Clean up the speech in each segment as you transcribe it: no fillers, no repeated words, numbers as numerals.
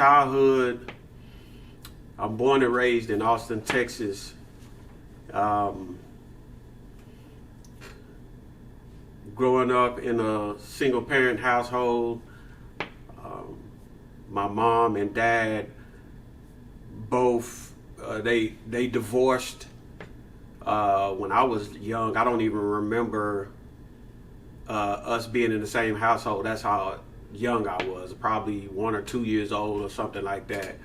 childhood, I'm born and raised in Austin, Texas. Growing up in a single parent household, my mom and dad both, they divorced when I was young. I don't even remember us being in the same household. That's how young I was, probably 1 or 2 years old or something like that.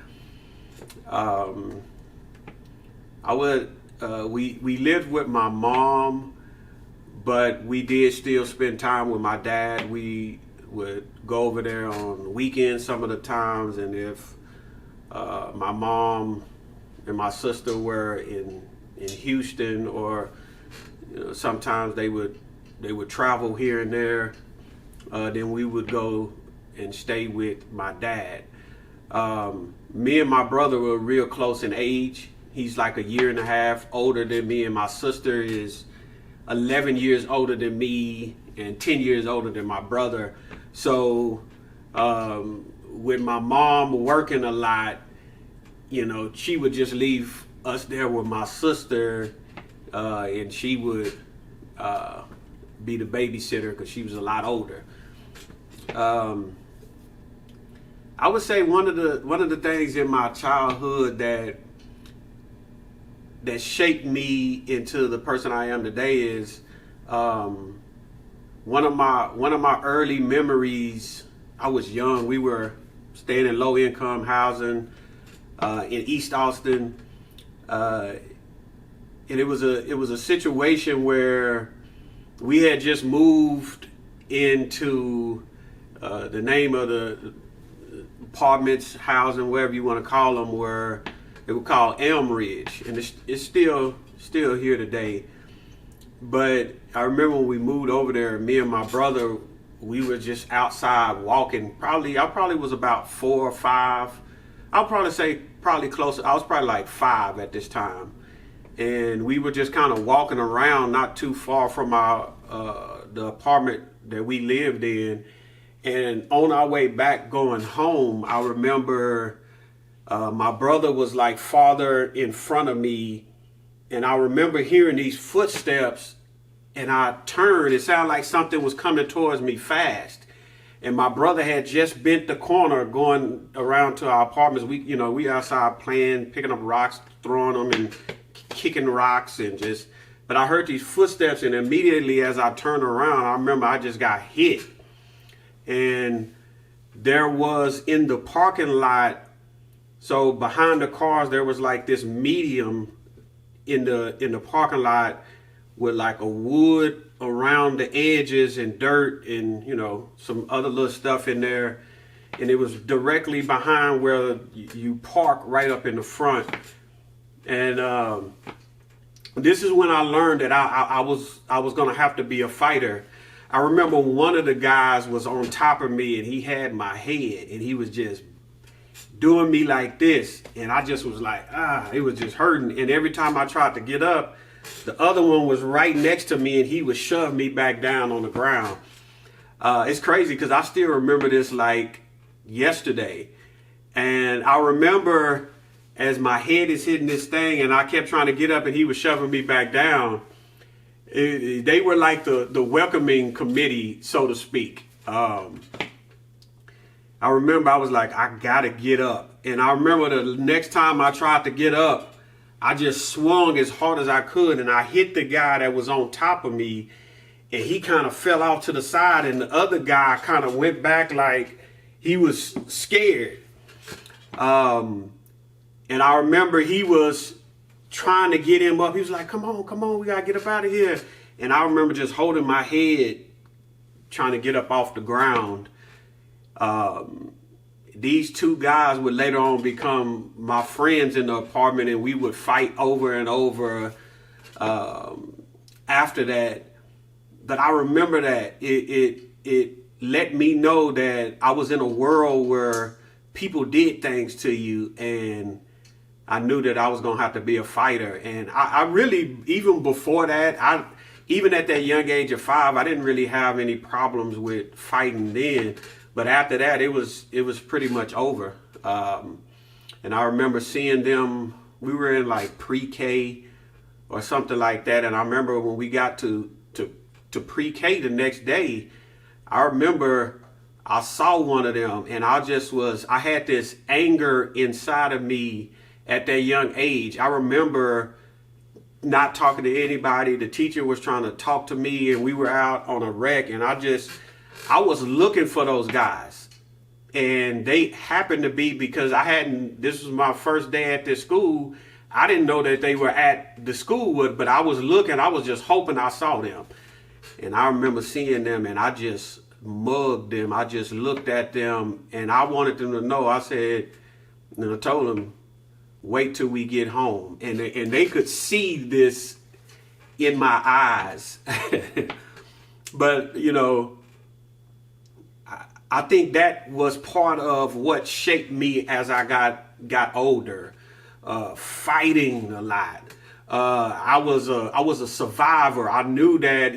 We lived with my mom, but we did still spend time with my dad. We would go over there on weekends some of the times, and if my mom and my sister were in Houston, or sometimes they would travel here and there, then we would go and stay with my dad. Me and my brother were real close in age. He's like a year and a half older than me, and my sister is 11 years older than me and 10 years older than my brother. So with my mom working a lot, she would just leave us there with my sister, and she would be the babysitter because she was a lot older. I would say one of the things in my childhood that shaped me into the person I am today is one of my early memories. I was young. We were staying in low income housing in East Austin, and it was a situation where we had just moved into the name of the apartments, housing, whatever you want to call them, were they were called Elm Ridge, and it's still here today. But I remember when we moved over there, me and my brother, we were just outside walking. I probably was about 4 or 5. I'll probably say probably closer. I was probably like 5 at this time, and we were just kind of walking around, not too far from the apartment that we lived in. And on our way back going home, I remember my brother was like farther in front of me, and I remember hearing these footsteps, and I turned. It sounded like something was coming towards me fast, and my brother had just bent the corner going around to our apartments. We outside playing, picking up rocks, throwing them, and kicking rocks, and just. But I heard these footsteps, and immediately as I turned around, I remember I just got hit. And there was in the parking lot, so behind the cars, there was like this medium in the parking lot with like a wood around the edges and dirt and, some other little stuff in there. And it was directly behind where you park right up in the front. And this is when I learned that I was going to have to be a fighter. I remember one of the guys was on top of me, and he had my head, and he was just doing me like this, and I just was like, it was just hurting. And every time I tried to get up, the other one was right next to me, and he would shove me back down on the ground. It's crazy because I still remember this like yesterday. And I remember as my head is hitting this thing, and I kept trying to get up, and he was shoving me back down. They were like the welcoming committee, so to speak. I remember I was like, I gotta get up. And I remember the next time I tried to get up, I just swung as hard as I could, and I hit the guy that was on top of me, and he kind of fell off to the side, and the other guy kind of went back like he was scared. And I remember he was trying to get him up. He was like, come on, we gotta get up out of here. And I remember just holding my head, trying to get up off the ground. These two guys would later on become my friends in the apartment, and we would fight over and over after that. But I remember that it let me know that I was in a world where people did things to you, and I knew that I was going to have to be a fighter. And I really, even before that, even at that young age of 5, I didn't really have any problems with fighting then. But after that, it was pretty much over. And I remember seeing them. We were in like pre-K or something like that. And I remember when we got to pre-K the next day, I remember I saw one of them, and I had this anger inside of me at that young age. I remember not talking to anybody. The teacher was trying to talk to me, and we were out on a rec, and I was looking for those guys. And they happened to be, because this was my first day at this school. I didn't know that they were at the school, but I was looking, I was just hoping I saw them. And I remember seeing them, and I just mugged them. I just looked at them, and I wanted them to know. I said, and I told them, wait till we get home. And they could see this in my eyes. But, I think that was part of what shaped me as I got older. Fighting a lot. I was a survivor. I knew that,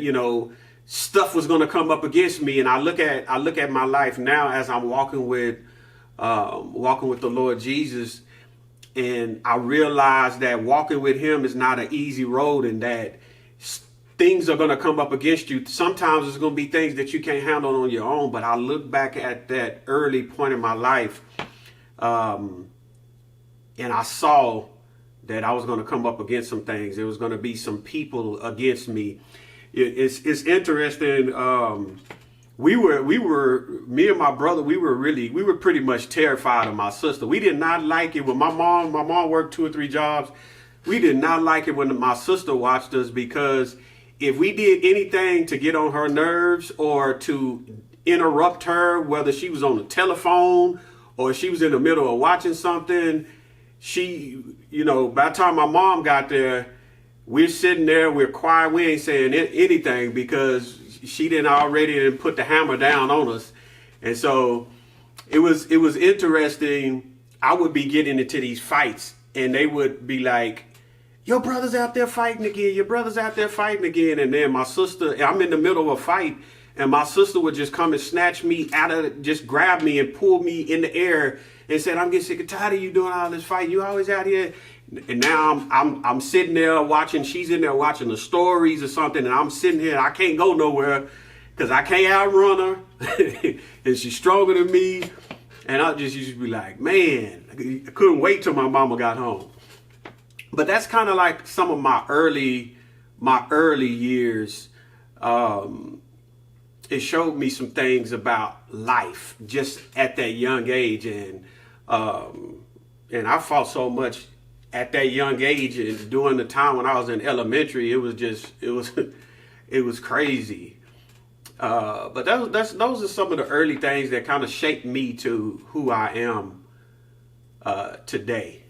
stuff was going to come up against me. And I look at my life now as I'm walking with the Lord Jesus. And I realize that walking with him is not an easy road, and that things are going to come up against you. Sometimes it's going to be things that you can't handle on your own. But I look back at that early point in my life, and I saw that I was going to come up against some things. There was going to be some people against me. It's interesting. Me and my brother, we were pretty much terrified of my sister. We did not like it when my mom worked 2 or 3 jobs. We did not like it when my sister watched us, because if we did anything to get on her nerves or to interrupt her, whether she was on the telephone or she was in the middle of watching something, by the time my mom got there, we're sitting there, we're quiet, we ain't saying anything, because she didn't already put the hammer down on us. And so it was interesting. I would be getting into these fights, and they would be like, your brother's out there fighting again. Your brother's out there fighting again. And then my sister, I'm in the middle of a fight, and my sister would just come and snatch me out of it, just grab me and pull me in the air and said, I'm getting sick and tired of you doing all this fighting. You always out here. And now I'm sitting there watching, she's in there watching the stories or something, and I'm sitting here, I can't go nowhere because I can't outrun her. And she's stronger than me. And I just used to be like, man, I couldn't wait till my mama got home. But that's kind of like some of my early years. It showed me some things about life just at that young age. And I fought so much at that young age, and during the time when I was in elementary, it was crazy. But those are some of the early things that kind of shaped me to who I am today.